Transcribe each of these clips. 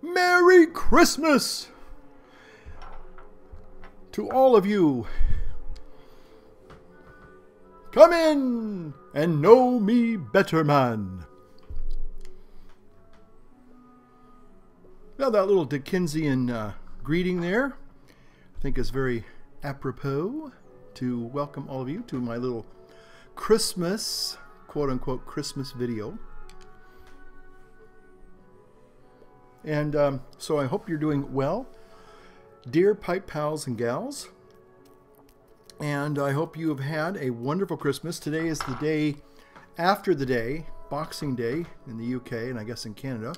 Merry Christmas to all of you. Come in and know me better, man. Now that little Dickensian greeting there, I think is very apropos to welcome all of you to my little Christmas, quote-unquote, Christmas video. And so I hope you're doing well, dear pipe pals and gals. And I hope you have had a wonderful Christmas. Today is the day after the day, Boxing Day in the UK and I guess in Canada.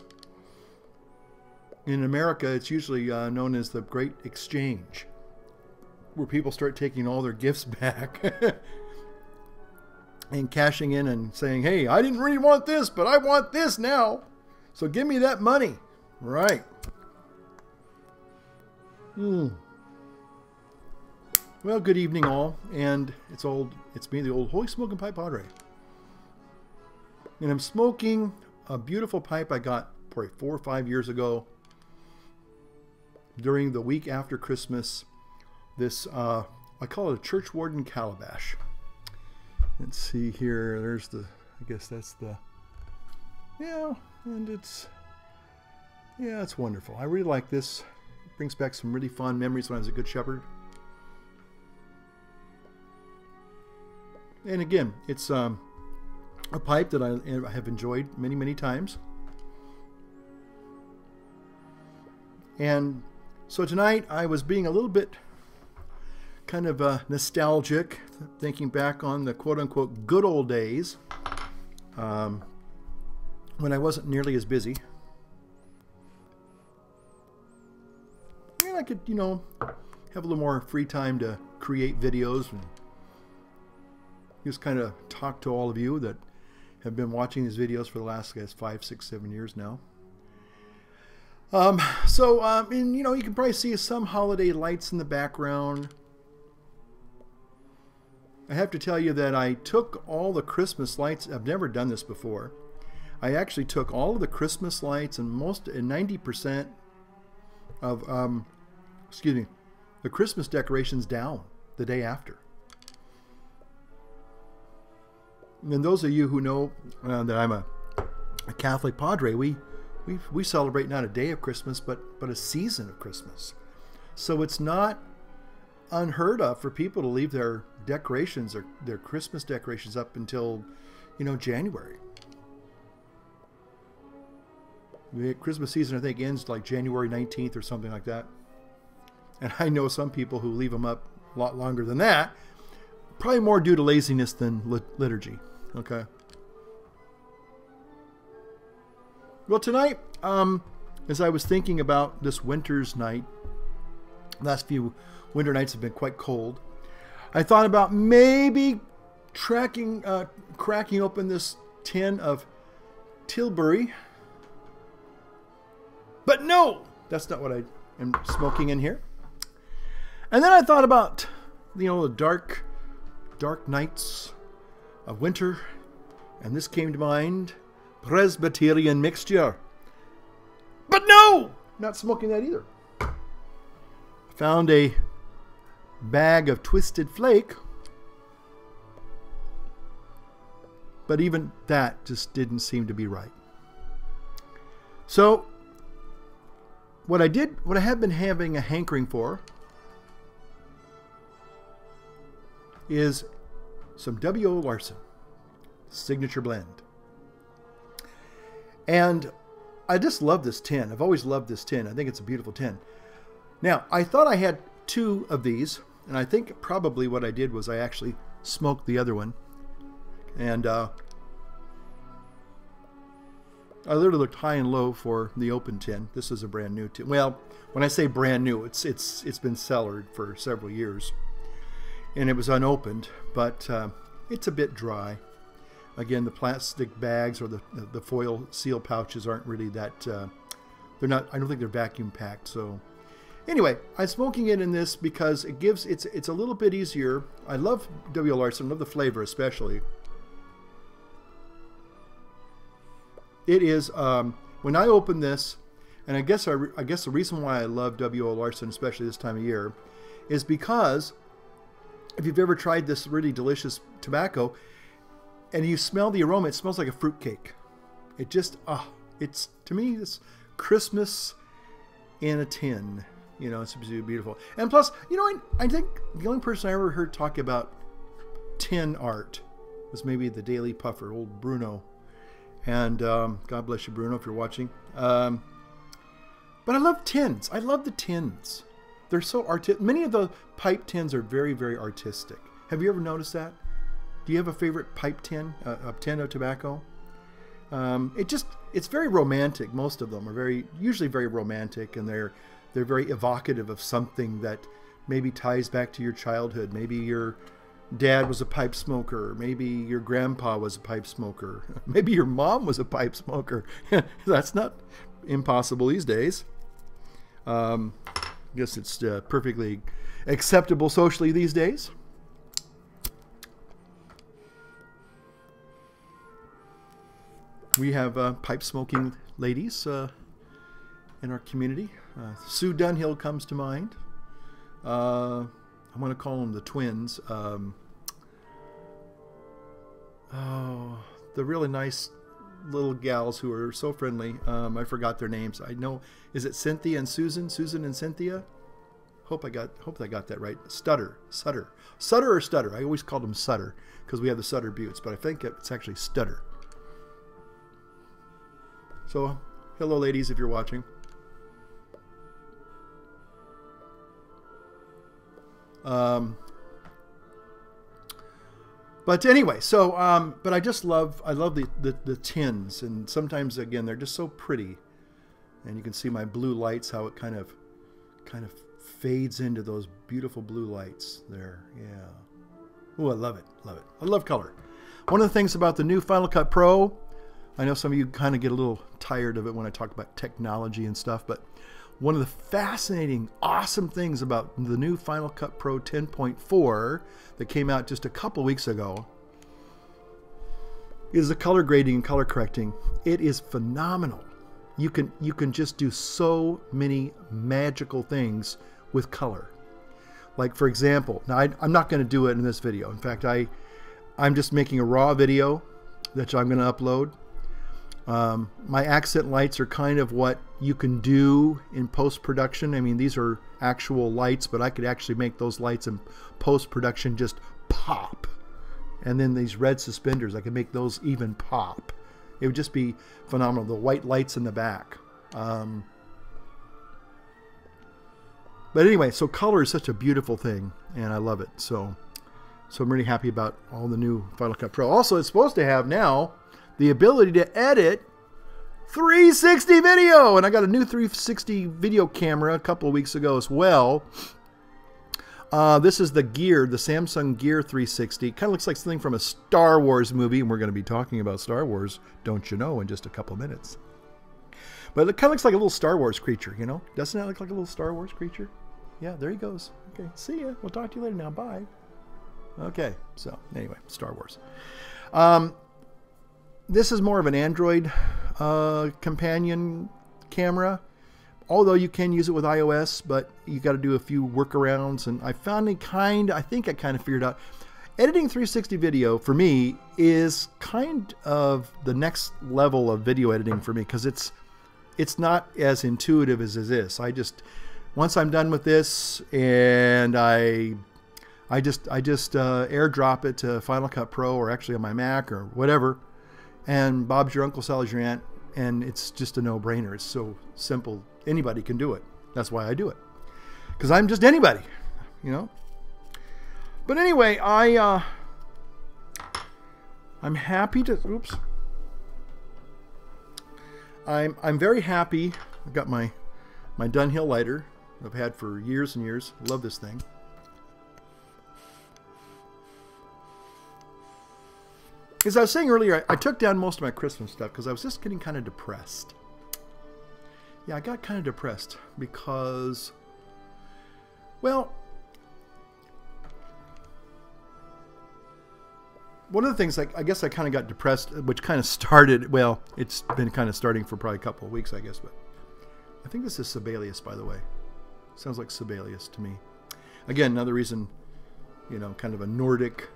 In America, it's usually known as the Great Exchange, where people start taking all their gifts back and cashing in and saying, hey, I didn't really want this, but I want this now. So give me that money. Right. Well, good evening all. And it's me, the old Holy Smoking Pipe Padre. And I'm smoking a beautiful pipe I got probably 4 or 5 years ago during the week after Christmas. This, I call it a church warden calabash. Let's see here. There's the, I guess that's the, yeah, and it's wonderful. I really like this. It brings back some really fond memories when I was a Good Shepherd. And again, it's a pipe that I have enjoyed many, many times. And so tonight I was being a little bit kind of nostalgic, thinking back on the quote-unquote good old days when I wasn't nearly as busy. And I could, you know, have a little more free time to create videos and just kind of talk to all of you that have been watching these videos for the last, I guess, 5, 6, 7 years now. And, you know, you can probably see some holiday lights in the background. I have to tell you that I took all the Christmas lights. I've never done this before. I actually took all of the Christmas lights and 90% of, the Christmas decorations down the day after. And those of you who know that I'm a Catholic Padre, we celebrate not a day of Christmas, but a season of Christmas. So it's not unheard of for people to leave their decorations or their Christmas decorations up until, you know, January. The Christmas season, I think, ends like January 19th or something like that. And I know some people who leave them up a lot longer than that, probably more due to laziness than liturgy. Okay. Well, tonight, as I was thinking about this winter's night, last few winter nights have been quite cold, I thought about maybe cracking open this tin of Tilbury. But no, that's not what I am smoking in here. And then I thought about, you know, the dark nights of winter, and this came to mind, Presbyterian mixture. But no, not smoking that either. I found a bag of Twisted Flake, but even that just didn't seem to be right. So what I have been having a hankering for is some W.O. Larson signature blend. And I just love this tin. I've always loved this tin. I think it's a beautiful tin. Now, I thought I had 2 of these, and I think probably what I did was I actually smoked the other one. And I literally looked high and low for the open tin. This is a brand new tin. Well, when I say brand new, it's been cellared for several years. And it was unopened, but it's a bit dry. Again, the plastic bags or the foil seal pouches aren't really that, they're not, I don't think they're vacuum packed. So anyway, I'm smoking it in this because it gives, it's a little bit easier. I love W.O. Larson, I love the flavor especially. It is, when I open this, And I guess the reason why I love W.O. Larson, especially this time of year, is because if you've ever tried this really delicious tobacco and you smell the aroma, it smells like a fruitcake. It just, it's, to me, it's Christmas in a tin. You know, it's beautiful. And plus, you know, I think the only person I ever heard talk about tin art was maybe the Daily Puffer, old Bruno. And God bless you, Bruno, if you're watching. But I love tins. I love the tins. They're so artistic. Many of the pipe tins are very, very artistic. Have you ever noticed that? Do you have a favorite pipe tin, a tin of tobacco? It's very romantic. Most of them are usually very romantic, and they're very evocative of something that maybe ties back to your childhood. Maybe your dad was a pipe smoker. Maybe your grandpa was a pipe smoker. Maybe your mom was a pipe smoker. That's not impossible these days. I guess it's perfectly acceptable socially these days. We have pipe smoking ladies in our community. Sue Dunhill comes to mind. I want to call them the twins. The really nice little gals who are so friendly. I forgot their names. I know, is it Cynthia and Susan? Susan and Cynthia? Hope I got that right. Sutter or Stutter. I always called them Sutter because we have the Sutter Buttes, but I think it's actually Stutter. So, hello ladies if you're watching. But anyway, so but I love the tins, and sometimes again they're just so pretty, and you can see my blue lights, how it kind of fades into those beautiful blue lights there. Yeah. Oh, I love it, I love color. One of the things about the new Final Cut Pro, I know some of you kind of get a little tired of it when I talk about technology and stuff, but one of the fascinating, awesome things about the new Final Cut Pro 10.4 that came out just a couple weeks ago is the color grading and color correcting. It is phenomenal. You can just do so many magical things with color. Like, for example, now I'm not going to do it in this video. In fact, I'm just making a raw video that I'm going to upload. My accent lights are kind of what you can do in post-production. I mean, these are actual lights, but I could actually make those lights in post-production just pop. And then these red suspenders, I could make those even pop. It would just be phenomenal. The white lights in the back. But anyway, so color is such a beautiful thing, and I love it. So I'm really happy about all the new Final Cut Pro. Also, it's supposed to have now the ability to edit 360 video, and I got a new 360 video camera a couple of weeks ago as well. This is the Samsung Gear 360. Kind of looks like something from a Star Wars movie, and we're going to be talking about Star Wars, don't you know, in just a couple minutes. But it kind of looks like a little Star Wars creature, you know? Doesn't that look like a little Star Wars creature? Yeah, there he goes. Okay, see ya. We'll talk to you later now. Bye. Okay, so anyway, Star Wars. This is more of an Android companion camera, although you can use it with iOS, but you got to do a few workarounds. And I found I think I kind of figured out editing 360 video for me is kind of the next level of video editing for me, because it's not as intuitive as this. Once I'm done with this, and I just airdrop it to Final Cut Pro, or actually on my Mac or whatever. And Bob's your uncle, Sally's your aunt, and it's just a no-brainer. It's so simple. Anybody can do it. That's why I do it. Because I'm just anybody, you know? But anyway, I'm happy to... Oops. I'm very happy. I've got my Dunhill lighter I've had for years and years. Love this thing. As I was saying earlier, I took down most of my Christmas stuff because I was just getting kind of depressed. Yeah, I got kind of depressed because, well, one of the things, I guess I kind of got depressed, which kind of started, well, it's been kind of starting for probably a couple of weeks, I guess, but I think this is Sibelius, by the way. Sounds like Sibelius to me. Again, another reason, you know, kind of a Nordic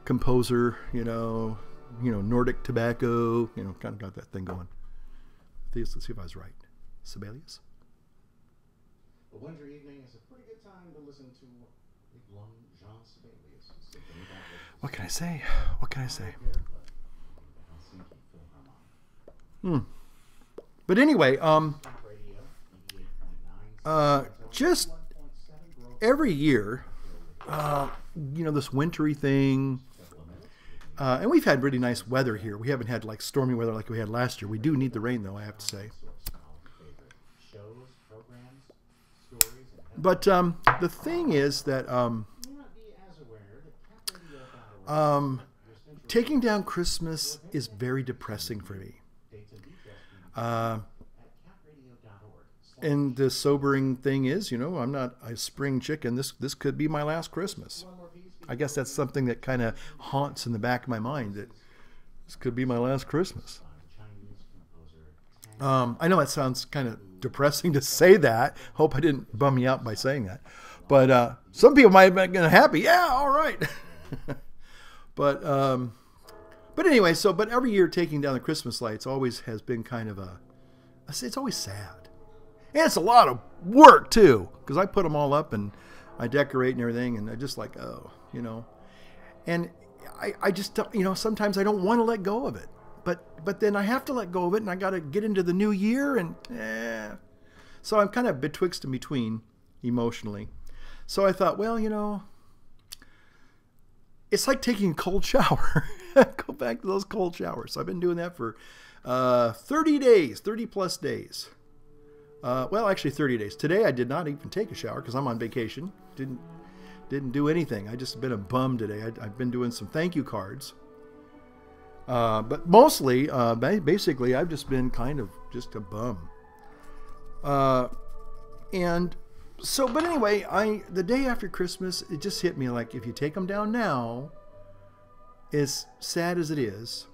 composer, you know, Nordic tobacco, you know, kind of got that thing going. Let's see if I was right. Sibelius? A winter evening is a pretty good time to listen to young Jean Sibelius. What can I say? What can I say? But anyway, just every year, you know, this wintry thing, and we've had really nice weather here. We haven't had like stormy weather like we had last year. We do need the rain, though, I have to say. But the thing is that taking down Christmas is very depressing for me. And the sobering thing is, you know, I'm not a spring chicken. This could be my last Christmas. I guess that's something that kind of haunts in the back of my mind, that this could be my last Christmas. I know it sounds kind of depressing to say that. Hope I didn't bum you out by saying that. But some people might have been happy. Yeah, all right. But anyway, but every year taking down the Christmas lights always has been kind of it's always sad. And it's a lot of work, too, because I put them all up and I decorate and everything, and I just like, oh, you know. And I just, you know, sometimes I don't want to let go of it. But then I have to let go of it, and I got to get into the new year, and so I'm kind of betwixt and between emotionally. So I thought, well, you know, it's like taking a cold shower. Go back to those cold showers. I've been doing that for 30 days, 30 plus days. Well, actually 30 days. Today I did not even take a shower because I'm on vacation. Didn't do anything. I just been a bum today. I've been doing some thank you cards. But mostly, basically, I've just been kind of just a bum. And so, but anyway, the day after Christmas, it just hit me like, if you take them down now, as sad as it is,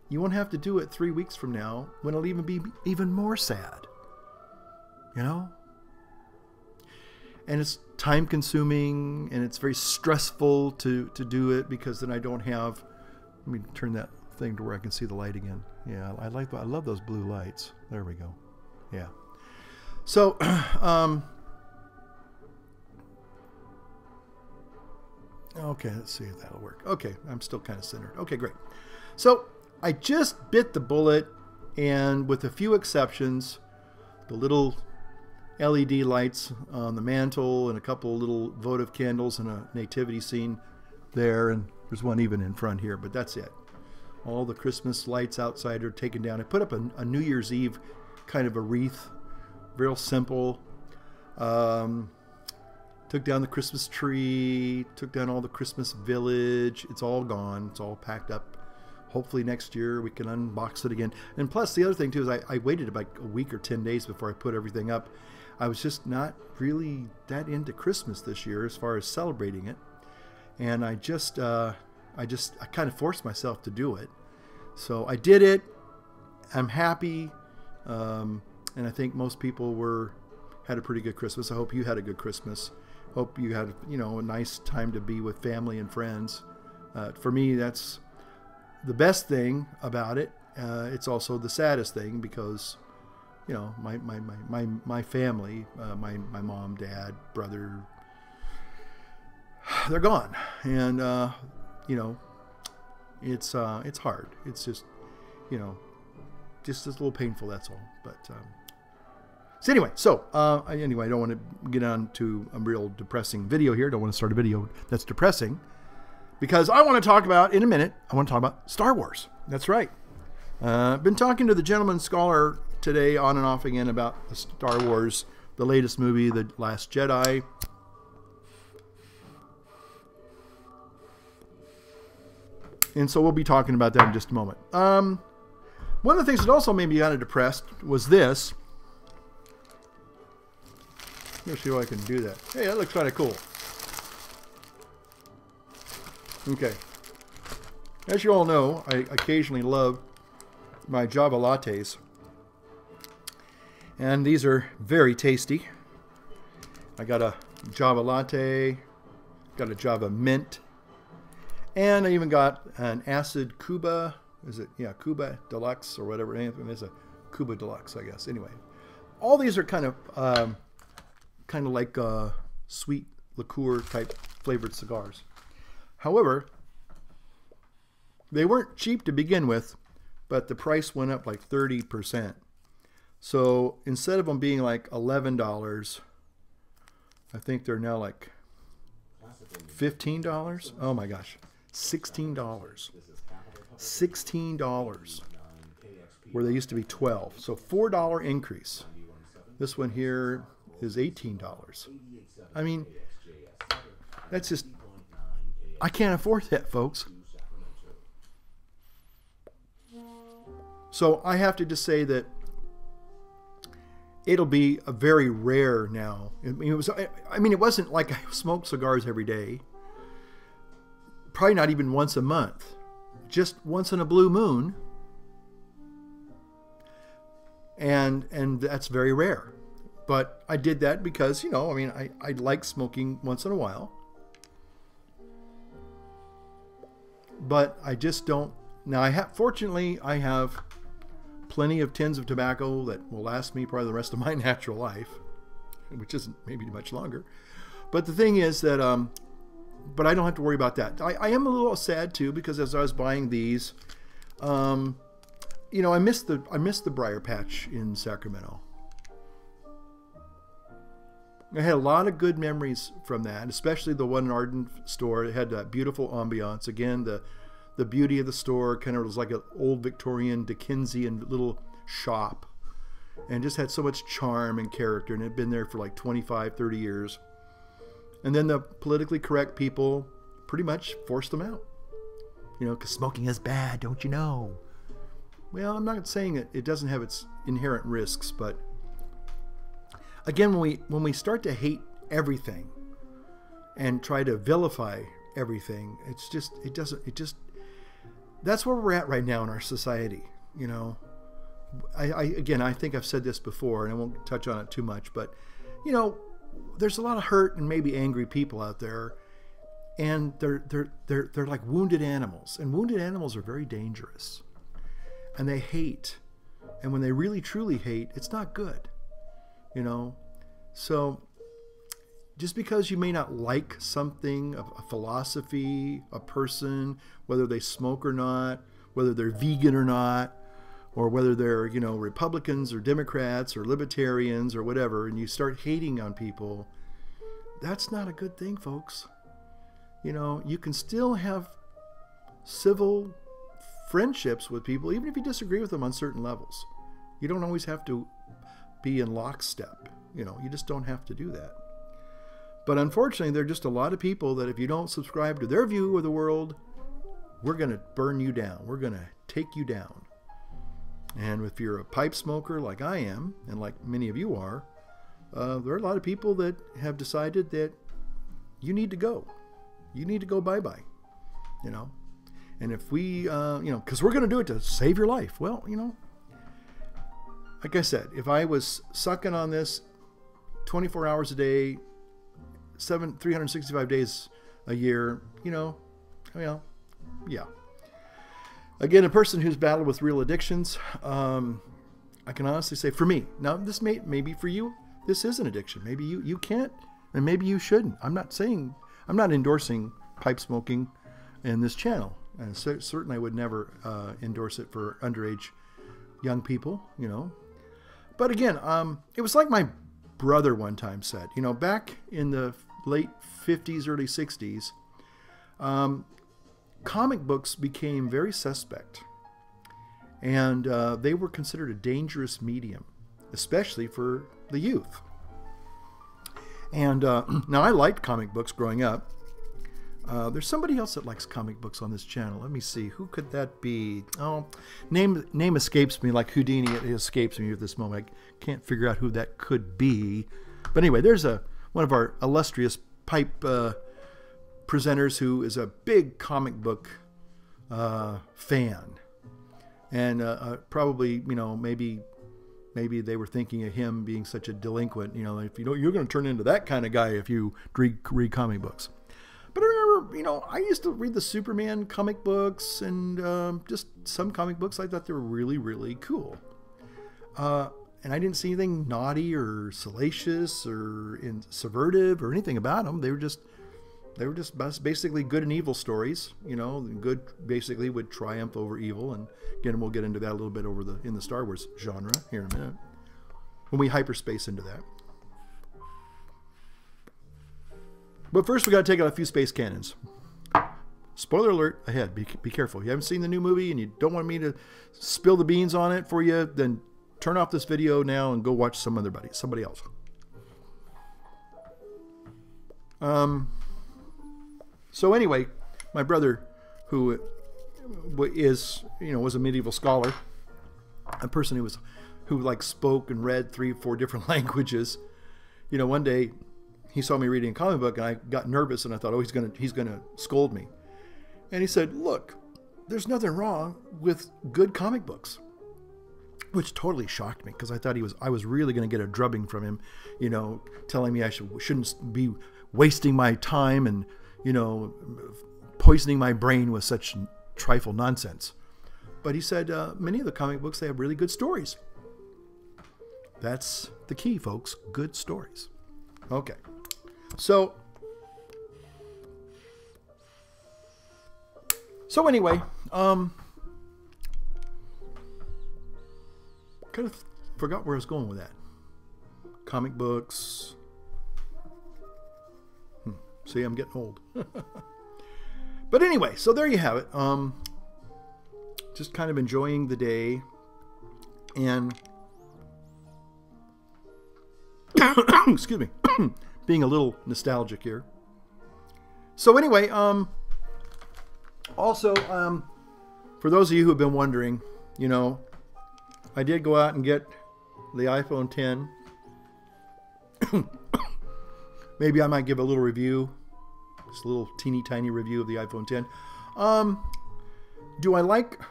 you won't have to do it 3 weeks from now when it'll even be even more sad. You know? And it's time consuming and it's very stressful to do it, because then I don't have, let me turn that thing to where I can see the light again. Yeah, I love those blue lights. There we go. Yeah. So, okay, let's see if that'll work. Okay, I'm still kind of centered. Okay, great. So I just bit the bullet, and with a few exceptions, the little LED lights on the mantle and a couple little votive candles and a nativity scene there, and there's one even in front here, but that's it. All the Christmas lights outside are taken down. I put up a New Year's Eve kind of a wreath, real simple. Took down the Christmas tree, took down all the Christmas village. It's all gone. It's all packed up. Hopefully next year we can unbox it again. And plus the other thing too is I waited about a week or 10 days before I put everything up. I was just not really that into Christmas this year as far as celebrating it. And I kind of forced myself to do it. So I did it. I'm happy. And I think most people had a pretty good Christmas. I hope you had a good Christmas. Hope you had, a nice time to be with family and friends. For me, that's the best thing about it. It's also the saddest thing because, my family, my mom, dad, brother, they're gone, and it's hard. It's just, just a little painful. That's all. But so anyway, I don't want to get on to a real depressing video here. I don't want to start a video that's depressing, because I want to talk about, in a minute, I want to talk about Star Wars. That's right. I've been talking to the gentleman scholar today on and off again about the Star Wars, the latest movie, The Last Jedi. And so we'll be talking about that in just a moment. One of the things that also made me kind of depressed was this. Let's see if I can do that. Hey, that looks kind of cool. Okay. As you all know, I occasionally love my Java lattes. And these are very tasty. I got a Java Latte, got a Java Mint, and I even got an Acid Cuba. Is it? Yeah, Cuba Deluxe or whatever. It's a Cuba Deluxe, I guess. Anyway, all these are kind of like sweet liqueur type flavored cigars. However, they weren't cheap to begin with, but the price went up like 30%. So instead of them being like $11, I think they're now like $15. Oh my gosh, $16. $16, where they used to be $12. So $4 increase. This one here is $18. I mean, that's just, I can't afford that, folks. So I have to just say that it'll be a very rare now. I mean, it wasn't like I smoked cigars every day. Probably not even once a month. Just once in a blue moon. And that's very rare. But I did that because, you know, I mean, I like smoking once in a while. But I just don't. Now, fortunately, I have plenty of tins of tobacco that will last me probably the rest of my natural life, which isn't maybe much longer. But the thing is that, but I don't have to worry about that. I am a little sad too, because as I was buying these, you know, I missed the Briar Patch in Sacramento. I had a lot of good memories from that, especially the one in Arden store. It had that beautiful ambiance. Again, the beauty of the store kind of was like an old Victorian Dickensian little shop, and just had so much charm and character, and it had been there for like 25, 30 years. And then the politically correct people pretty much forced them out. You know, because smoking is bad, don't you know? Well, I'm not saying that it doesn't have its inherent risks, but again, when we start to hate everything and try to vilify everything, that's where we're at right now in our society. You know, again, I think I've said this before, and I won't touch on it too much, but you know, there's a lot of hurt and maybe angry people out there, and they're like wounded animals, and wounded animals are very dangerous, and they hate, and when they really truly hate, it's not good. You know, so just because you may not like something, a philosophy, a person, whether they smoke or not, whether they're vegan or not, or whether they're, you know, Republicans or Democrats or libertarians or whatever, and you start hating on people, that's not a good thing, folks. You know, you can still have civil friendships with people, even if you disagree with them on certain levels. You don't always have to be in lockstep. You know, you just don't have to do that. But unfortunately, there are just a lot of people that if you don't subscribe to their view of the world, we're going to burn you down. We're going to take you down. And if you're a pipe smoker like I am, and like many of you are, there are a lot of people that have decided that you need to go. You need to go bye-bye, you know. And if we, you know, because we're going to do it to save your life. Well, you know, like I said, if I was sucking on this 24 hours a day, 365 days a year, you know, well, yeah. Again, a person who's battled with real addictions, I can honestly say, for me, now this maybe for you, this is an addiction. Maybe you can't, and maybe you shouldn't. I'm not endorsing pipe smoking in this channel, and certainly I would never endorse it for underage young people, you know. But again, it was like my brother one time said, you know, back in the late 50s, early 60s, comic books became very suspect, and they were considered a dangerous medium, especially for the youth. And now I liked comic books growing up. There's somebody else that likes comic books on this channel. Let me see. Who could that be? Oh, name escapes me like Houdini. It escapes me at this moment. I can't figure out who that could be. But anyway, there's one of our illustrious pipe presenters who is a big comic book fan. And probably, you know, maybe maybe they were thinking of him being such a delinquent. You know, if you know, you're going to turn into that kind of guy if you read comic books. But I remember, you know, I used to read the Superman comic books and just some comic books. I thought they were really, really cool. And I didn't see anything naughty or salacious or subvertive or anything about them. They were just basically good and evil stories. You know, good basically would triumph over evil. And again, we'll get into that a little bit in the Star Wars genre here in a minute when we hyperspace into that. But first, we got to take out a few space cannons. Spoiler alert ahead. Be careful. If you haven't seen the new movie and you don't want me to spill the beans on it for you, then turn off this video now and go watch somebody else. So anyway, my brother, who was a medieval scholar, a person who like spoke and read 3 or 4 different languages, you know, one day he saw me reading a comic book and I got nervous and I thought, oh, he's gonna scold me. And he said, look, there's nothing wrong with good comic books. Which totally shocked me because I thought I was really going to get a drubbing from him, you know, telling me I shouldn't be wasting my time and, you know, poisoning my brain with such trifle nonsense. But he said many of the comic books, they have really good stories. That's the key, folks. Good stories. Okay. So anyway, kind of forgot where I was going with that. Comic books. See, I'm getting old. But anyway, so there you have it. Just kind of enjoying the day and excuse me, being a little nostalgic here. So anyway, also, for those of you who have been wondering, you know, I did go out and get the iPhone 10. Maybe I might give a little review, just a little teeny tiny review of the iPhone 10. Hold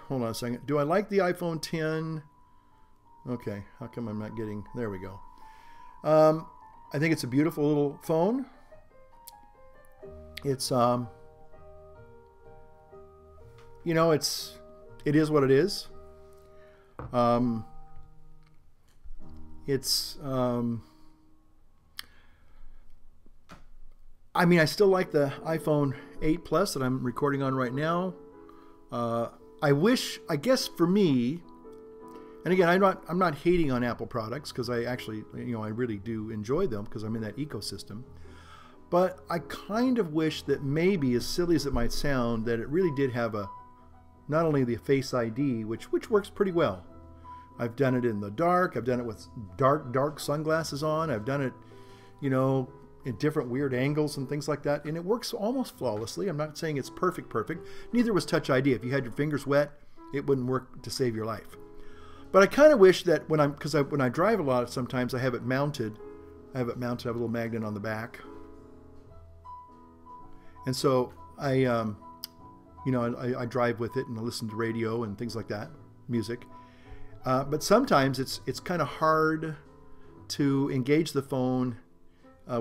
on a second. Do I like the iPhone 10? Okay, how come I'm not getting, there we go. I think it's a beautiful little phone. It's, you know, it is what it is. I mean, I still like the iPhone 8 Plus that I'm recording on right now. I guess for me, and again, I'm not hating on Apple products because I actually, you know, I really do enjoy them because I'm in that ecosystem. But I kind of wish that maybe, as silly as it might sound, that it really did have not only the Face ID, which works pretty well. I've done it in the dark. I've done it with dark sunglasses on. I've done it, you know, in different weird angles and things like that, and it works almost flawlessly. I'm not saying it's perfect. Neither was Touch ID. If you had your fingers wet, it wouldn't work to save your life. But I kind of wish that when I drive a lot, sometimes I have it mounted. I have a little magnet on the back, and so I drive with it and I listen to radio and things like that, music. But sometimes it's kind of hard to engage the phone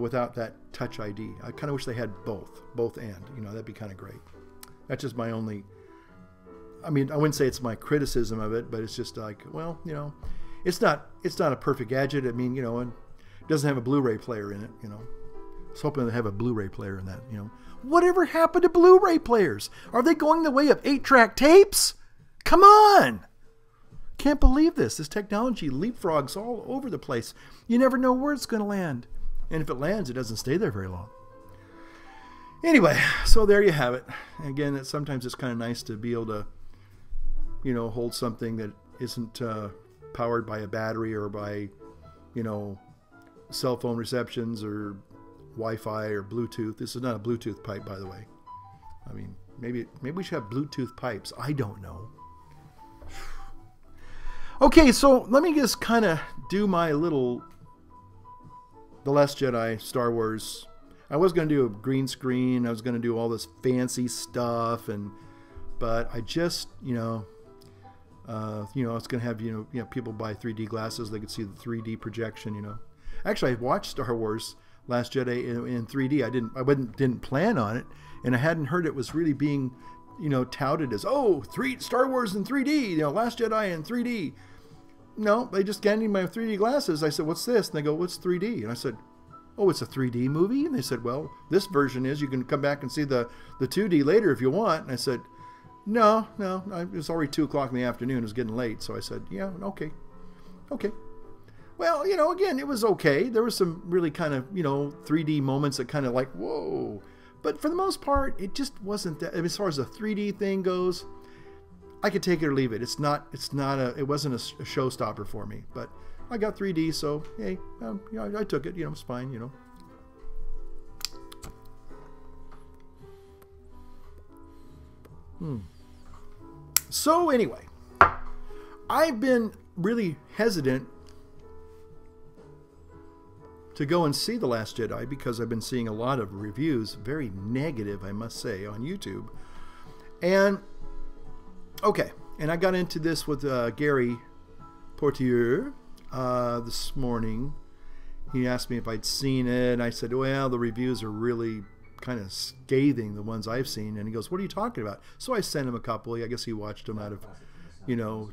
without that Touch ID. I kind of wish they had both and, you know, that'd be kind of great. That's just my only, I mean, I wouldn't say it's my criticism of it, but it's just like, well, you know, it's not a perfect gadget. I mean, you know, and it doesn't have a Blu-ray player in it, you know. I was hoping to have a Blu-ray player in that, you know. Whatever happened to Blu-ray players? Are they going the way of 8-track tapes? Come on! Can't believe this. This technology leapfrogs all over the place. You never know where it's going to land. And if it lands, it doesn't stay there very long. Anyway, so there you have it. Again, sometimes it's kind of nice to be able to, you know, hold something that isn't powered by a battery or by, you know, cell phone receptions or Wi-Fi or Bluetooth. This is not a Bluetooth pipe, by the way. I mean, maybe we should have Bluetooth pipes. I don't know. Okay, so let me just kind of do my little The Last Jedi, Star Wars. I was going to do a green screen. I was going to do all this fancy stuff, but I just, you know, It's going to have, people buy 3D glasses. They could see the 3D projection, Actually, I watched Star Wars Last Jedi in 3D. I didn't plan on it, and I hadn't heard it was really being, touted as, Star Wars in 3D, Last Jedi in 3D. No, they just gave me my 3D glasses. I said, what's this? And they go, what's 3D? And I said, oh, it's a 3D movie? And they said, well, this version is. You can come back and see the 2D later if you want. And I said, no, it was already 2 o'clock in the afternoon. It was getting late. So I said, yeah, okay. Well, again, it was okay. There was some really kind of, 3D moments that kind of like, whoa. But for the most part, it just wasn't that. As far as the 3D thing goes, I could take it or leave it. It wasn't a showstopper for me. But I got 3D, so hey, I took it. It's fine. So anyway, I've been really hesitant to go and see The Last Jedi because I've been seeing a lot of reviews, very negative, I must say, on YouTube. And okay, and I got into this with Gary Portier this morning. He asked me if I'd seen it, and I said, well, the reviews are really kind of scathing, the ones I've seen. And he goes, what are you talking about? So I sent him a couple. I guess he watched them out of,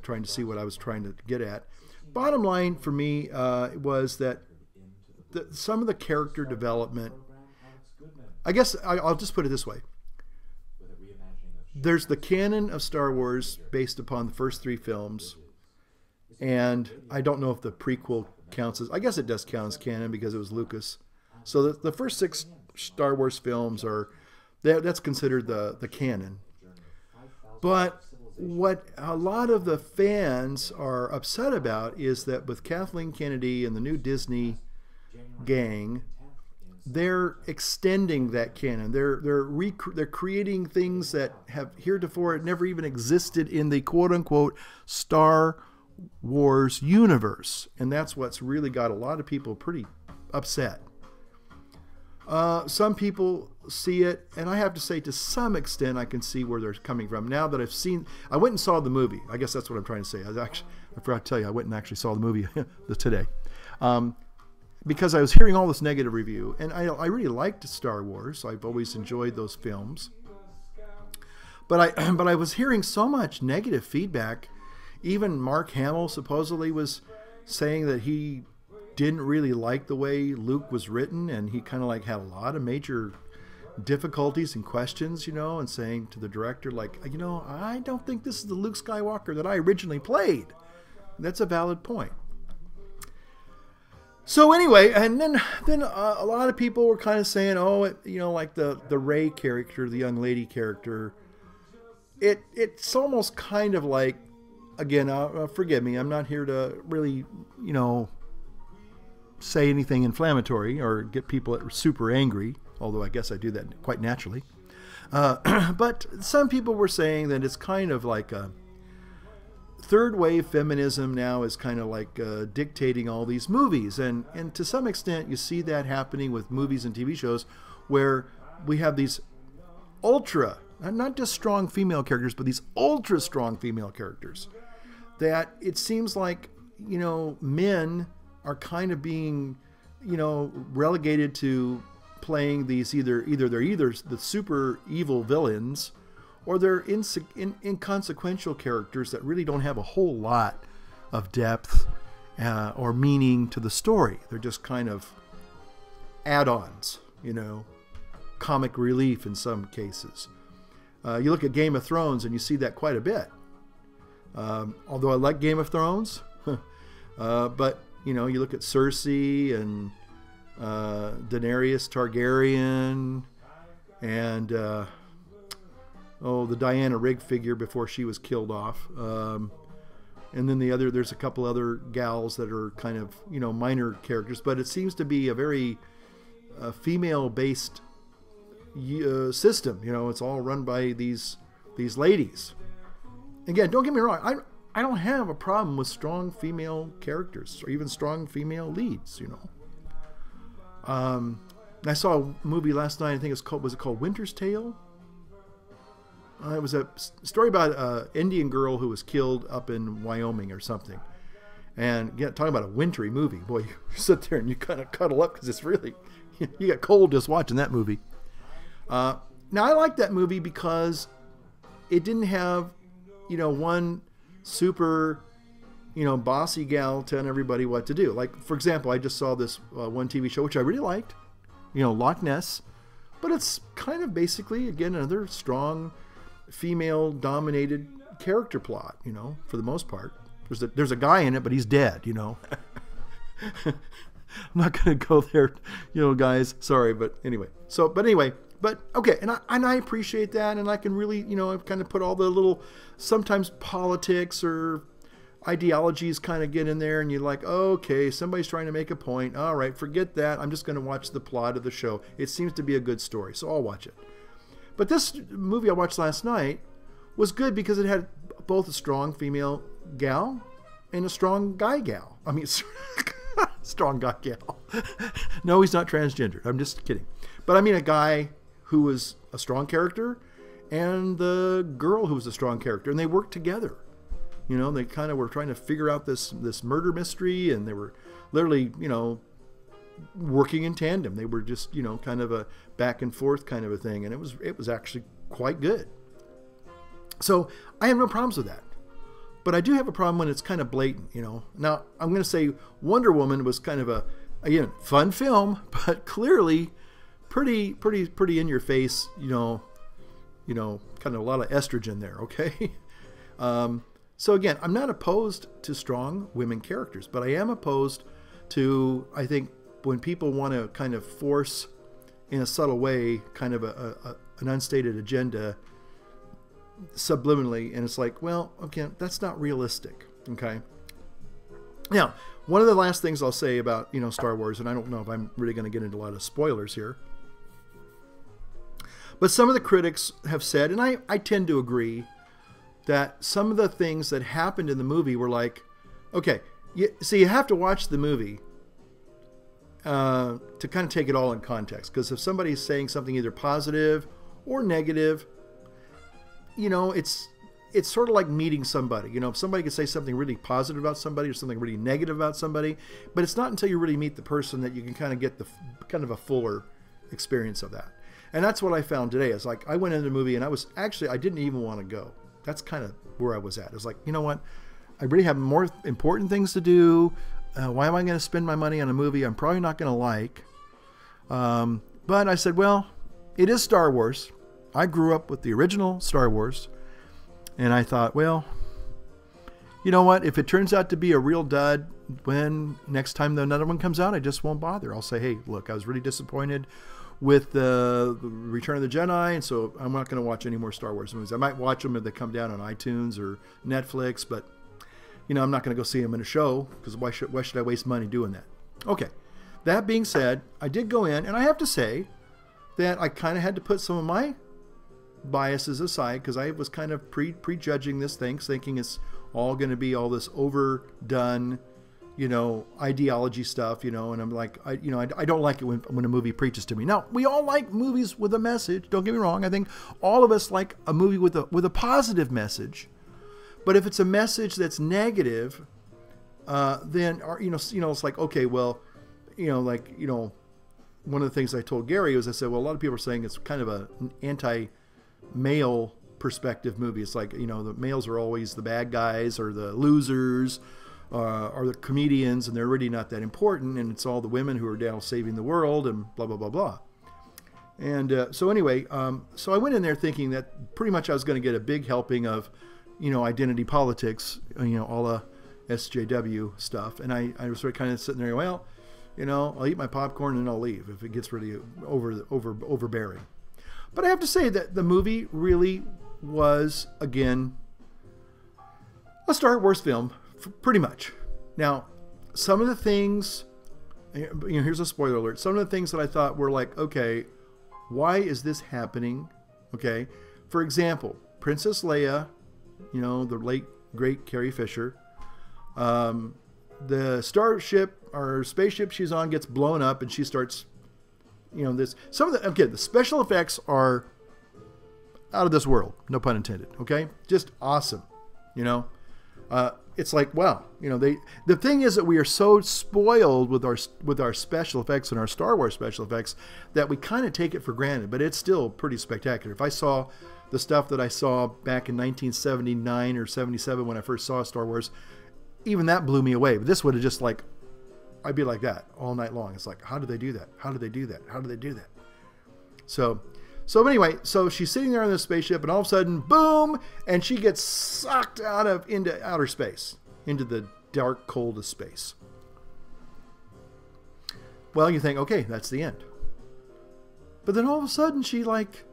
trying to see what I was trying to get at. Bottom line for me was that some of the character development, I guess I'll just put it this way. There's the canon of Star Wars based upon the first 3 films, and I don't know if the prequel counts as, I guess it does count as canon because it was Lucas. So the first 6 Star Wars films that's considered the canon. But what a lot of the fans are upset about is that with Kathleen Kennedy and the new Disney gang, they're extending that canon. They're creating things that have heretofore never even existed in the quote-unquote Star Wars universe. And that's what's really got a lot of people pretty upset. Some people see it, and I have to say to some extent I can see where they're coming from. Now that I went and saw the movie. I guess that's what I'm trying to say. I forgot to tell you, I went and actually saw the movie today. Because I was hearing all this negative review, and I really liked Star Wars. I've always enjoyed those films. But I was hearing so much negative feedback. Even Mark Hamill supposedly was saying that he didn't really like the way Luke was written, and he kind of like had a lot of major difficulties and questions, and saying to the director, like, I don't think this is the Luke Skywalker that I originally played. That's a valid point. So anyway, and then a lot of people were kind of saying, like the Rey character, the young lady character, it's almost kind of like, again, forgive me, I'm not here to really, say anything inflammatory or get people super angry, although I guess I do that quite naturally. But some people were saying that it's kind of like a third wave feminism now is kind of like dictating all these movies. And to some extent, you see that happening with movies and TV shows where we have these ultra, not just strong female characters, but these ultra strong female characters that it seems like, men are kind of being, relegated to playing these either they're the super evil villains, or they're inconsequential characters that really don't have a whole lot of depth or meaning to the story. They're just kind of add-ons, comic relief in some cases. You look at Game of Thrones and you see that quite a bit. Although I like Game of Thrones, but you look at Cersei and Daenerys Targaryen and the Diana Rigg figure before she was killed off. And then there's a couple other gals that are kind of, minor characters, but it seems to be a very female-based system. It's all run by these ladies. Again, don't get me wrong. I don't have a problem with strong female characters or even strong female leads. I saw a movie last night. I think was it called Winter's Tale? it was a story about an Indian girl who was killed up in Wyoming or something. And yeah, talking about a wintry movie. Boy, you sit there and you kind of cuddle up because it's really, you get cold just watching that movie. Now, I like that movie because it didn't have, one super, bossy gal telling everybody what to do. Like, for example, I just saw this one TV show, which I really liked, Loch Ness. But it's kind of basically, again, another strong female-dominated character plot, for the most part. There's a guy in it, but he's dead, I'm not going to go there, guys. Sorry, but anyway. But okay, and I appreciate that, and I can really, kind of put all the little, sometimes politics or ideologies kind of get in there, and you're like, okay, somebody's trying to make a point. All right, forget that. I'm just going to watch the plot of the show. It seems to be a good story, so I'll watch it. But this movie I watched last night was good because it had both a strong female gal and a strong guy gal. I mean, strong guy gal. No, he's not transgendered. I'm just kidding. But I mean a guy who was a strong character and the girl who was a strong character, and they worked together. They kind of were trying to figure out this murder mystery, and they were literally, working in tandem. They were just, kind of a back and forth kind of a thing, and it was actually quite good. So I have no problems with that. But I do have a problem when it's kind of blatant, Now, I'm going to say Wonder Woman was kind of again, fun film, but clearly pretty in your face, kind of a lot of estrogen there, okay? So again, I'm not opposed to strong women characters, but I am opposed to, I think, when people want to kind of force, in a subtle way, kind of an unstated agenda subliminally, and it's like, well, okay, that's not realistic, okay? Now, one of the last things I'll say about, Star Wars, and I don't know if I'm really going to get into a lot of spoilers here, but some of the critics have said, and I tend to agree, that some of the things that happened in the movie were like, okay, so you have to watch the movie to kind of take it all in context. Because if somebody's saying something either positive or negative, it's sort of like meeting somebody. If somebody can say something really positive about somebody or something really negative about somebody, but it's not until you really meet the person that you can kind of get the kind of a fuller experience of that. And that's what I found today. It's like I went into the movie and I didn't even want to go. That's kind of where I was at. It's like, you know what? I really have more important things to do. Why am I going to spend my money on a movie I'm probably not going to like? But I said, well, it is Star Wars. I grew up with the original Star Wars. And I thought, well, you know what? If it turns out to be a real dud, when next time another one comes out, I just won't bother. I'll say, hey, look, I was really disappointed with the Return of the Jedi, and so I'm not going to watch any more Star Wars movies. I might watch them if they come down on iTunes or Netflix, but I'm not going to go see them in a show, because why should I waste money doing that? Okay, that being said, I did go in, and I have to say that I kind of had to put some of my biases aside, because I was kind of prejudging this thing, thinking it's all going to be all this overdone, ideology stuff, and I'm like, I don't like it when a movie preaches to me. Now, we all like movies with a message. Don't get me wrong. I think all of us like a movie with a positive message. But if it's a message that's negative, then it's like, okay, well, one of the things I told Gary was I said, well, a lot of people are saying it's kind of an anti-male perspective movie. It's like, the males are always the bad guys or the losers. Are the comedians, and they're really not that important, and it's all the women who are down saving the world and blah, blah, blah, blah. And so anyway, so I went in there thinking that pretty much I was going to get a big helping of, identity politics, a la SJW stuff. And I was sort of kind of sitting there, well, I'll eat my popcorn and I'll leave if it gets really overbearing. But I have to say that the movie really was, again, a Star Wars film. Pretty much. Now, some of the things, here's a spoiler alert. Some of the things that I thought were like, okay, why is this happening? Okay. For example, Princess Leia, the late, great Carrie Fisher, the starship or spaceship she's on gets blown up and she starts, the special effects are out of this world. No pun intended. Okay, just awesome. You know, it's like, wow. You know, the thing is that we are so spoiled with our special effects and our Star Wars special effects that we kind of take it for granted. But it's still pretty spectacular. If I saw the stuff that I saw back in 1979 or 77 when I first saw Star Wars, even that blew me away. But this would have just like, I'd be like that all night long. It's like, how did they do that? How did they do that? How did they do that? So anyway, so she's sitting there in this spaceship, and all of a sudden, boom, and she gets sucked into outer space, into the dark, cold of space. Well, you think, okay, that's the end. But then all of a sudden, she like,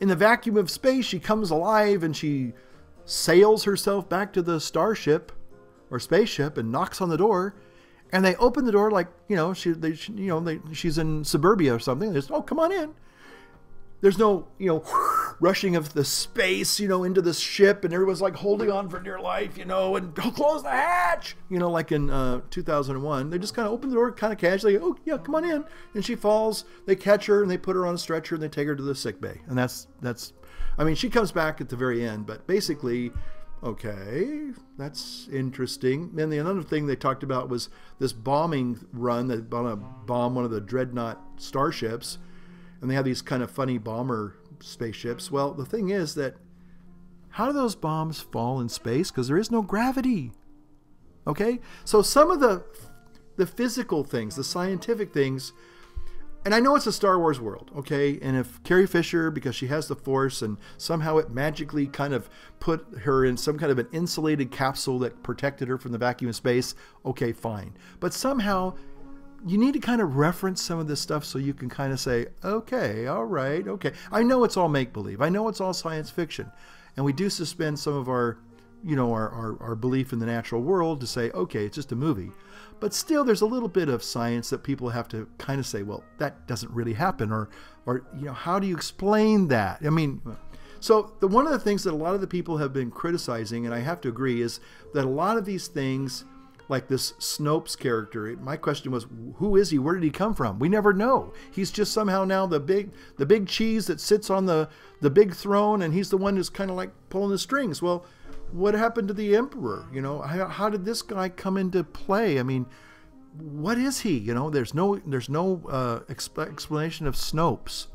in the vacuum of space, she comes alive and she sails herself back to the starship or spaceship and knocks on the door. And they open the door like, you know, she's in suburbia or something. They just, oh, come on in. There's no, you know, rushing of the space, you know, into the ship, and everyone's like holding on for dear life, you know, and don't close the hatch, you know, like in 2001. They just kind of open the door kind of casually. Oh, yeah, come on in. And she falls. They catch her and they put her on a stretcher and they take her to the sick bay. And that's, I mean, she comes back at the very end, but basically, okay, that's interesting. Then the another thing they talked about was this bombing run. They want to bomb one of the dreadnought starships, and they have these kind of funny bomber spaceships. Well, the thing is that how do those bombs fall in space? Because there is no gravity. Okay, so some of the physical things, the scientific things. And I know it's a Star Wars world, okay? And if Carrie Fisher, because she has the Force, and somehow it magically kind of put her in some kind of an insulated capsule that protected her from the vacuum of space, okay, fine. But somehow you need to kind of reference some of this stuff so you can kind of say, okay, all right, okay. I know it's all make-believe. I know it's all science fiction. And we do suspend some of our, you know, our belief in the natural world to say, okay, it's just a movie. But still, there's a little bit of science that people have to kind of say, well, that doesn't really happen, or you know, how do you explain that? I mean, so one of the things that a lot of the people have been criticizing, and I have to agree, is that a lot of these things, like this Snopes character, my question was, who is he? Where did he come from? We never know. He's just somehow now the big cheese that sits on the big throne, and he's the one who's kind of like pulling the strings. Well, what happened to the Emperor? You know, how did this guy come into play? I mean, what is he? You know, there's no explanation of Snopes.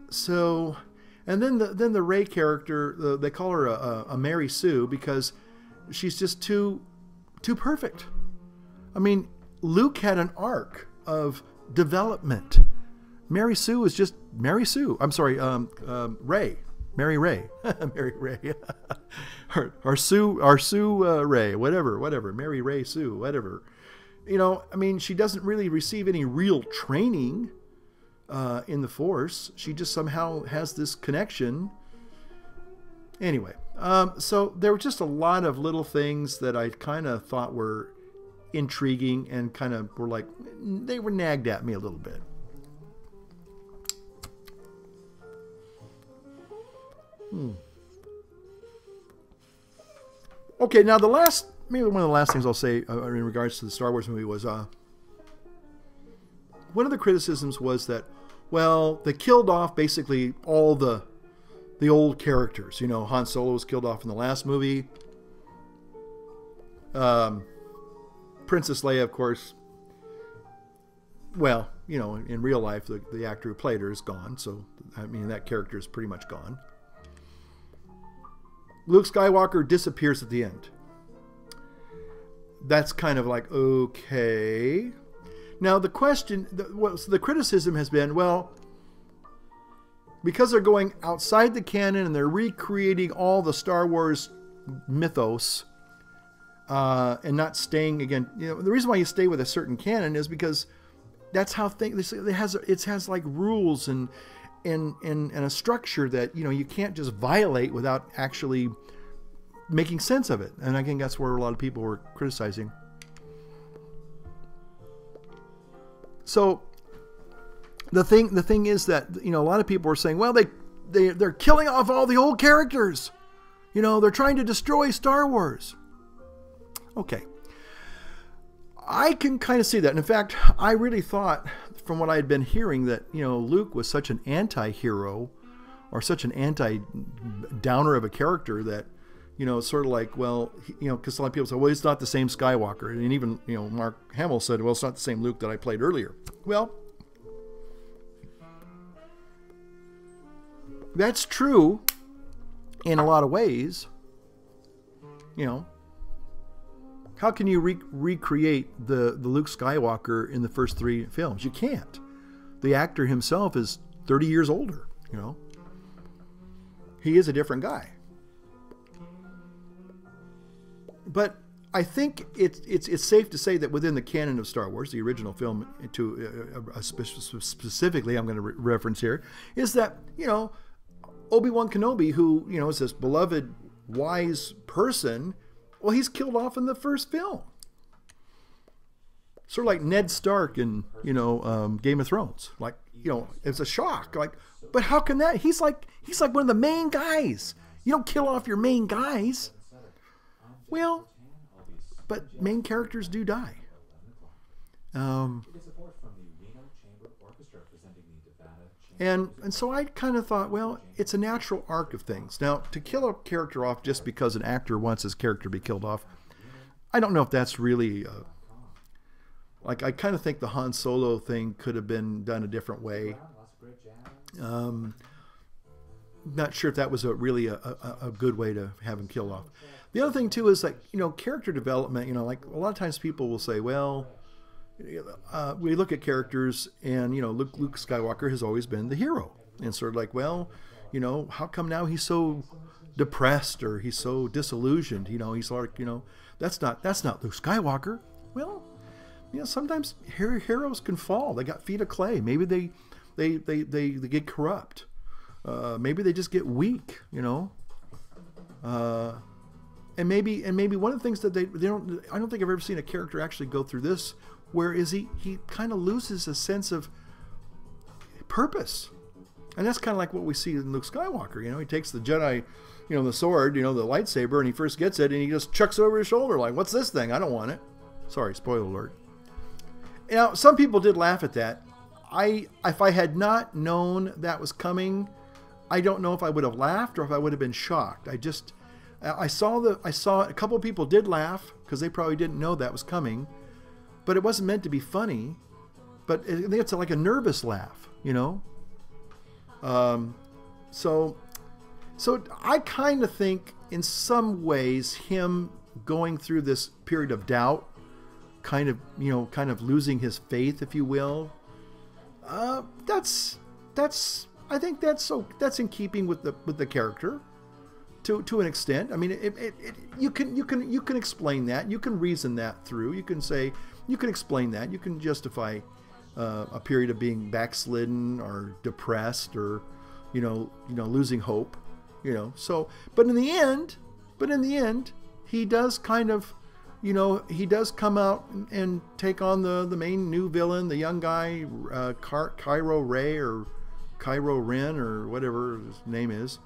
So, and then the Rey character, they call her a Mary Sue because she's just too perfect. I mean, Luke had an arc of development. Mary Sue is just Mary Sue. I'm sorry, Rey. Mary Ray, Mary Ray, or Sue Ray, whatever, Mary Ray Sue, whatever. You know, I mean, she doesn't really receive any real training in the Force. She just somehow has this connection. Anyway, so there were just a lot of little things that I kind of thought were intriguing and kind of were like, they were nagged at me a little bit. Okay, now maybe one of the last things I'll say in regards to the Star Wars movie was, one of the criticisms was that, well, they killed off basically all the old characters. You know, Han Solo was killed off in the last movie. Princess Leia, of course. Well, you know, in real life, the actor who played her is gone. So, I mean, that character is pretty much gone. Luke Skywalker disappears at the end. That's kind of like, okay. Now the question, the criticism has been, well, because they're going outside the canon and they're recreating all the Star Wars mythos, and not staying, again, you know, the reason why you stay with a certain canon is because that's how it has like rules and a structure that, you know, you can't just violate without actually making sense of it. And I think that's where a lot of people were criticizing. So the thing is that, you know, a lot of people were saying, well, they're killing off all the old characters. You know, they're trying to destroy Star Wars. Okay. I can kind of see that. And in fact, I really thought from what I had been hearing, that, you know, Luke was such an anti-hero or such an anti-downer of a character that, you know, it's sort of like, well, you know, because a lot of people say, well, he's not the same Skywalker. And even, you know, Mark Hamill said, well, it's not the same Luke that I played earlier. Well, that's true in a lot of ways. You know, how can you recreate the Luke Skywalker in the first 3 films? You can't. The actor himself is 30 years older, you know. He is a different guy. But I think it's safe to say that within the canon of Star Wars, the original film, specifically I'm going to reference here, is that, you know, Obi-Wan Kenobi, who, you know, is this beloved, wise person, well, he's killed off in the first film. Sort of like Ned Stark in, you know, Game of Thrones. Like, you know, it's a shock. Like, but how can that? He's like one of the main guys. You don't kill off your main guys. Well, but main characters do die. And so I kind of thought, well, it's a natural arc of things. Now, to kill a character off just because an actor wants his character to be killed off, I don't know if that's really... like, I kind of think the Han Solo thing could have been done a different way. Not sure if that was really a good way to have him killed off. The other thing, too, is, like, you know, character development. You know, like, a lot of times people will say, well, we look at characters and, you know, Luke Skywalker has always been the hero. And sort of like, well, you know, how come now he's so depressed or he's so disillusioned? You know, he's like, you know, that's not Luke Skywalker. Well, you know, sometimes heroes can fall. They got feet of clay. Maybe they get corrupt. Maybe they just get weak, you know. And maybe one of the things that they don't, I don't think I've ever seen a character actually go through this, where is he kind of loses a sense of purpose. And that's kind of like what we see in Luke Skywalker. You know, he takes the Jedi, you know, the sword, you know, the lightsaber, and he first gets it and he just chucks it over his shoulder like, what's this thing? I don't want it. Sorry, spoiler alert. Now, some people did laugh at that. If I had not known that was coming, I don't know if I would have laughed or if I would have been shocked. I saw a couple of people did laugh because they probably didn't know that was coming, but it wasn't meant to be funny. But I think it's like a nervous laugh, you know. So I kind of think in some ways him going through this period of doubt, kind of losing his faith, if you will. I think that's in keeping with the character. To an extent. I mean, you can explain that. You can reason that through. You can explain that. You can justify a period of being backslidden or depressed or, you know, losing hope. You know. So, but in the end, he does kind of, you know, he does come out and take on the main new villain, the young guy, Kylo Ren or Kylo Ren or whatever his name is.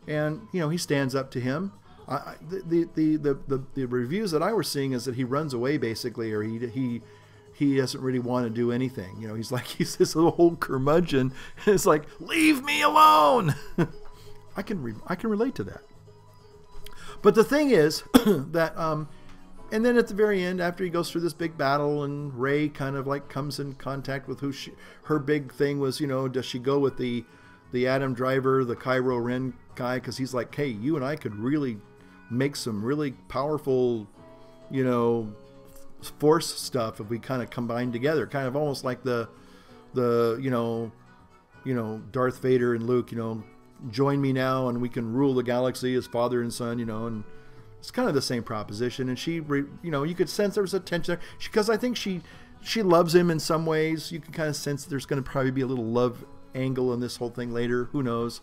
And, you know, he stands up to him. The reviews that I was seeing is that he runs away basically, or he doesn't really want to do anything. You know, he's this little old curmudgeon. It's like, leave me alone. I can relate to that. But the thing is that, and then at the very end, after he goes through this big battle, and Rey kind of like comes in contact with her big thing was, you know, does she go with the Adam Driver, the Kylo Ren guy, because he's like, hey, you and I could really make some really powerful, you know, force stuff if we kind of combine together, kind of almost like the you know Darth Vader and Luke, you know, join me now and we can rule the galaxy as father and son, you know, and it's kind of the same proposition. And she, you know, you could sense there was a tension there because I think she loves him in some ways. You can kind of sense there's going to probably be a little love angle in this whole thing later. Who knows?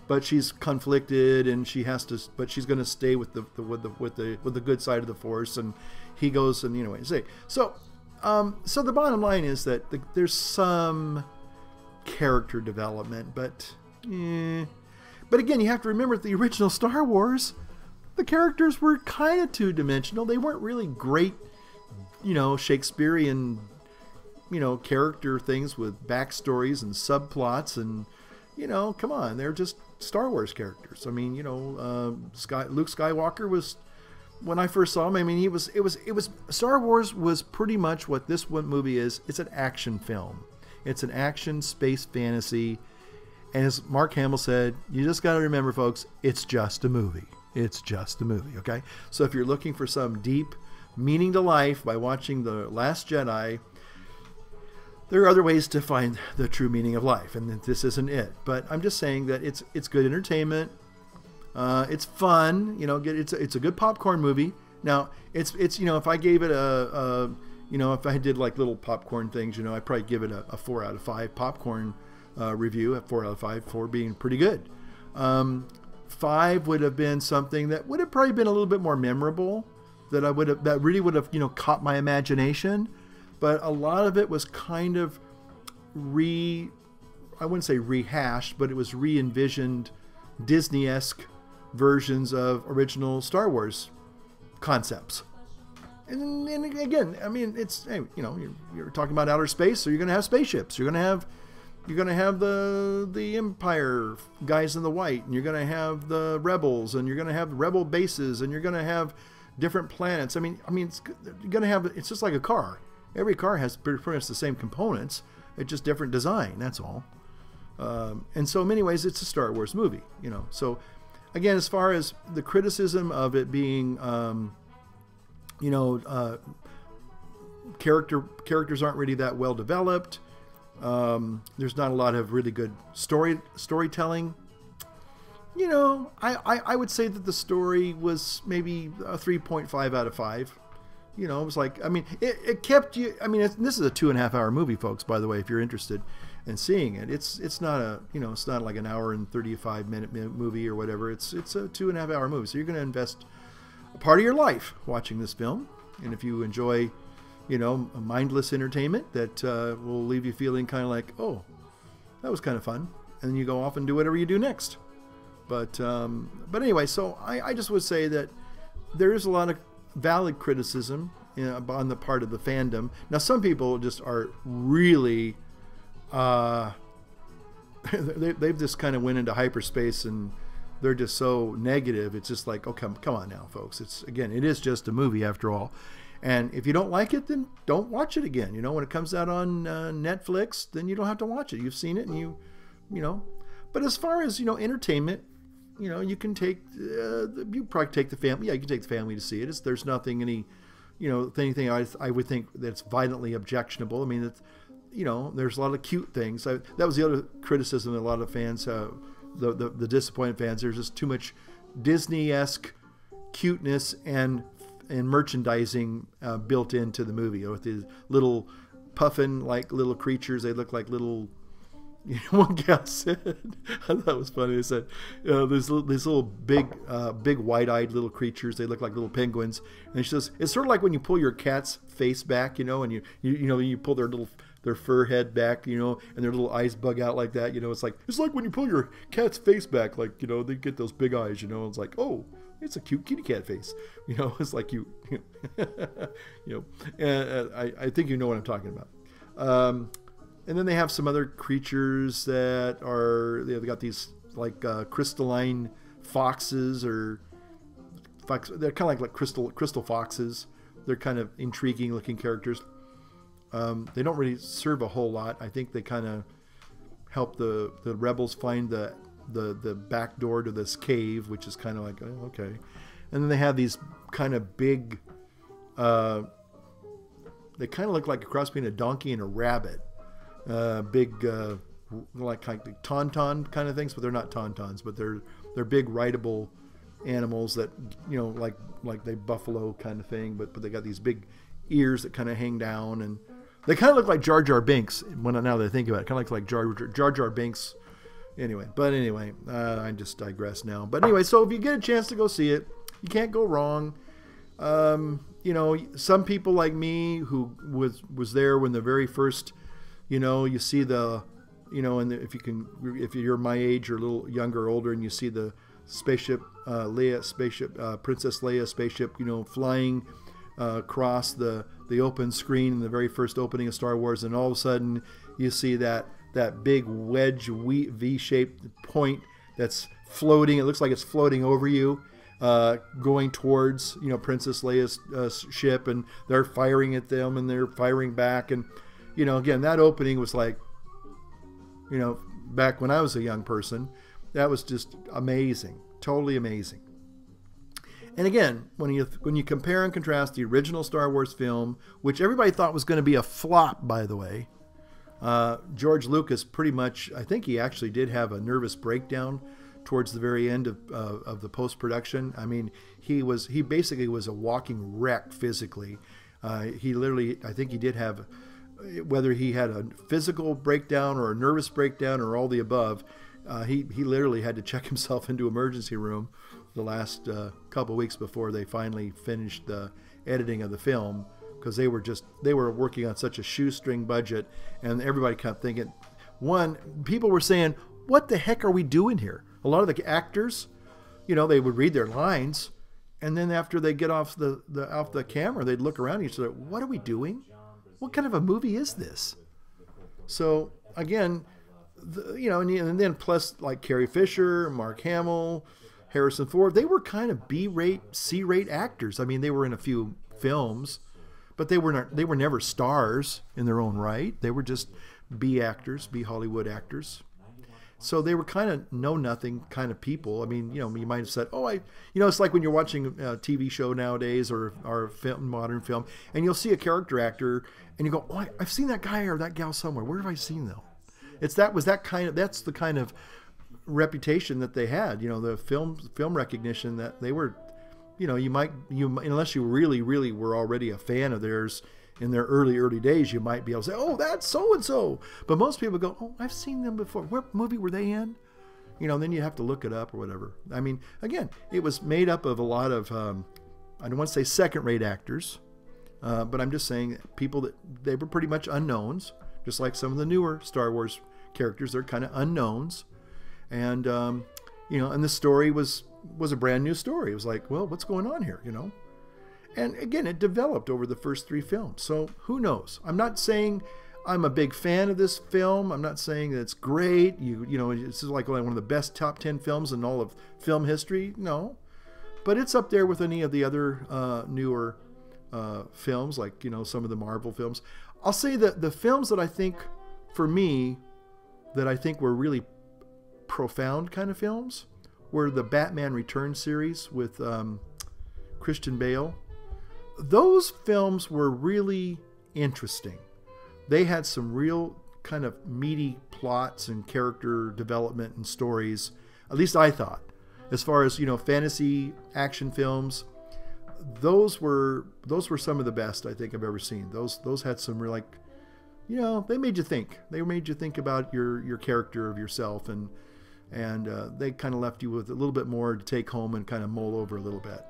But she's conflicted, and she has to. But she's going to stay with the good side of the Force. And he goes, and you know what you say. So the bottom line is that there's some character development, but again, you have to remember the original Star Wars, the characters were kind of two-dimensional. They weren't really great, you know, Shakespearean character things with backstories and subplots, and come on, they're just Star Wars characters. I mean, Luke Skywalker was, when I first saw him, I mean, it was Star Wars was pretty much what this one movie is. It's an action film. It's an action space fantasy. And as Mark Hamill said, you just got to remember, folks, it's just a movie. It's just a movie, okay? So if you're looking for some deep meaning to life by watching The Last Jedi, there are other ways to find the true meaning of life, and this isn't it. But I'm just saying that it's good entertainment. It's fun, it's a good popcorn movie. Now, it's if I gave it if I did like little popcorn things, I'd probably give it a 4 out of 5 popcorn review, at 4 out of 5 for being pretty good. 5 would have been something that would have probably been a little bit more memorable, that really would have caught my imagination, but a lot of it was kind of I wouldn't say rehashed, but it was re-envisioned Disney-esque versions of original Star Wars concepts. And again, I mean, it's, you're talking about outer space, so you're going to have spaceships. You're going to have the Empire guys in the white, and you're going to have the rebels, and you're going to have rebel bases, and you're going to have different planets. I mean, it's just like a car. Every car has pretty much the same components. It's just different design. That's all. And so in many ways, it's a Star Wars movie. So again, as far as the criticism of it being, characters aren't really that well developed. There's not a lot of really good storytelling. I would say that the story was maybe a 3.5 out of 5. It was like, I mean, it kept you. I mean, this is a 2.5 hour movie, folks. By the way, if you're interested in seeing it, it's not it's not like an hour and 35-minute movie or whatever. It's a 2.5 hour movie. So you're going to invest a part of your life watching this film, and if you enjoy, a mindless entertainment that will leave you feeling kind of like, oh, that was kind of fun, and then you go off and do whatever you do next. But anyway, so I just would say that there is a lot of valid criticism on the part of the fandom. Now, some people just are really, they've just kind of went into hyperspace, and they're just so negative. It's just like, oh, come on now, folks. It is just a movie after all. And if you don't like it, then don't watch it again. When it comes out on Netflix, then you don't have to watch it. You've seen it, and But as far as entertainment, you can take you probably take the family. Yeah, you can take the family to see it. There's nothing anything I would think that's violently objectionable. I mean, there's a lot of cute things. That was the other criticism that a lot of fans, the disappointed fans. There's just too much Disney-esque cuteness and merchandising built into the movie, with these little puffin like little creatures. They look like little. One gal said, I thought it was funny. They said, these little big wide-eyed little creatures. They look like little penguins. And she says, it's sort of like when you pull your cat's face back, and you pull their fur head back, and their little eyes bug out like that. It's like when you pull your cat's face back, like they get those big eyes. It's like, oh, it's a cute kitty cat face. It's like you. And I think you know what I'm talking about. And then they have some other creatures that are, they've got these like crystalline foxes, or they're kind of like crystal foxes. They're kind of intriguing looking characters. They don't really serve a whole lot. I think they kind of help the rebels find the back door to this cave, which is kind of like, oh, okay. And then they have these kind of big, they kind of look like a cross between a donkey and a rabbit. Big, like tauntaun kind of things, but they're not tauntauns, but they're big rideable animals that, like they buffalo kind of thing, but they got these big ears that kind of hang down, and they kind of look like Jar Jar Binks. Now that I think about it, kind of like Jar Jar Binks. Anyway, I just digress now. But anyway, so if you get a chance to go see it, you can't go wrong. Some people like me who was there when the very first. You see the, and if you're my age or a little younger or older, and you see the spaceship, Princess Leia spaceship, flying across the open screen in the very first opening of Star Wars, and all of a sudden you see that big wedge V-shaped point that's floating. It looks like it's floating over you, going towards Princess Leia's ship, and they're firing at them and they're firing back, and again, that opening was like, back when I was a young person, that was just amazing, totally amazing. And again, when you compare and contrast the original Star Wars film, which everybody thought was going to be a flop, by the way, George Lucas pretty much, I think he actually did have a nervous breakdown towards the very end of the post-production. I mean, he basically was a walking wreck physically. He literally, I think he did have, whether he had a physical breakdown or a nervous breakdown or all the above, he literally had to check himself into emergency room the last couple of weeks before they finally finished the editing of the film, because they were working on such a shoestring budget, and everybody kept thinking, people were saying, what the heck are we doing here? A lot of the actors, they would read their lines, and then after they get off the camera, they'd look around and say, what are we doing? What kind of a movie is this? So again, and then plus like Carrie Fisher, Mark Hamill, Harrison Ford, they were kind of B-rate, C-rate actors. I mean, they were in a few films, but they were never stars in their own right. They were just B actors, B Hollywood actors. So they were kind of know-nothing kind of people. I mean, you might have said, it's like when you're watching a TV show nowadays or modern film, and you'll see a character actor, and you go, oh, I've seen that guy or that gal somewhere. Where have I seen them? That's the kind of reputation that they had. The film recognition that they were. Unless you really, really were already a fan of theirs in their early days, you might be able to say, oh, that's so-and-so. But most people go, oh, I've seen them before. What movie were they in? Then you have to look it up or whatever. I mean, again, it was made up of a lot of, I don't want to say second-rate actors, but I'm just saying people that they were pretty much unknowns, just like some of the newer Star Wars characters. They're kind of unknowns. And, and the story was a brand new story. It was like, well, what's going on here, And again, it developed over the first 3 films. So who knows? I'm not saying I'm a big fan of this film. I'm not saying that it's great. It's like one of the best top 10 films in all of film history. No. But it's up there with any of the other newer films, like, some of the Marvel films. I'll say that the films that I think, for me, that I think were really profound kind of films were the Batman Returns series with Christian Bale. Those films were really interesting. They had some real kind of meaty plots and character development and stories. At least I thought. As far as, fantasy action films, those were some of the best I think I've ever seen. Those had some real, like, they made you think. They made you think about your character of yourself, and they kind of left you with a little bit more to take home and kind of mull over a little bit.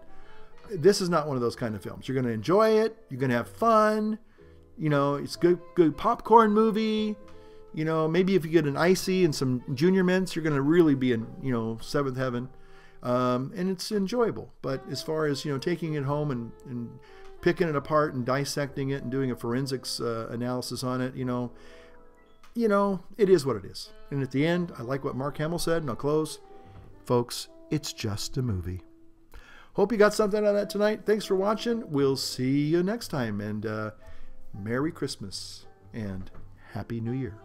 This is not one of those kind of films. You're going to enjoy it. You're going to have fun. It's good popcorn movie. Maybe if you get an icy and some junior mints, you're going to really be in, seventh heaven. And it's enjoyable. But as far as, taking it home and picking it apart and dissecting it and doing a forensics analysis on it, it is what it is. And at the end, I like what Mark Hamill said, and I'll close. Folks, it's just a movie. Hope you got something out of that tonight. Thanks for watching. We'll see you next time. And Merry Christmas and Happy New Year.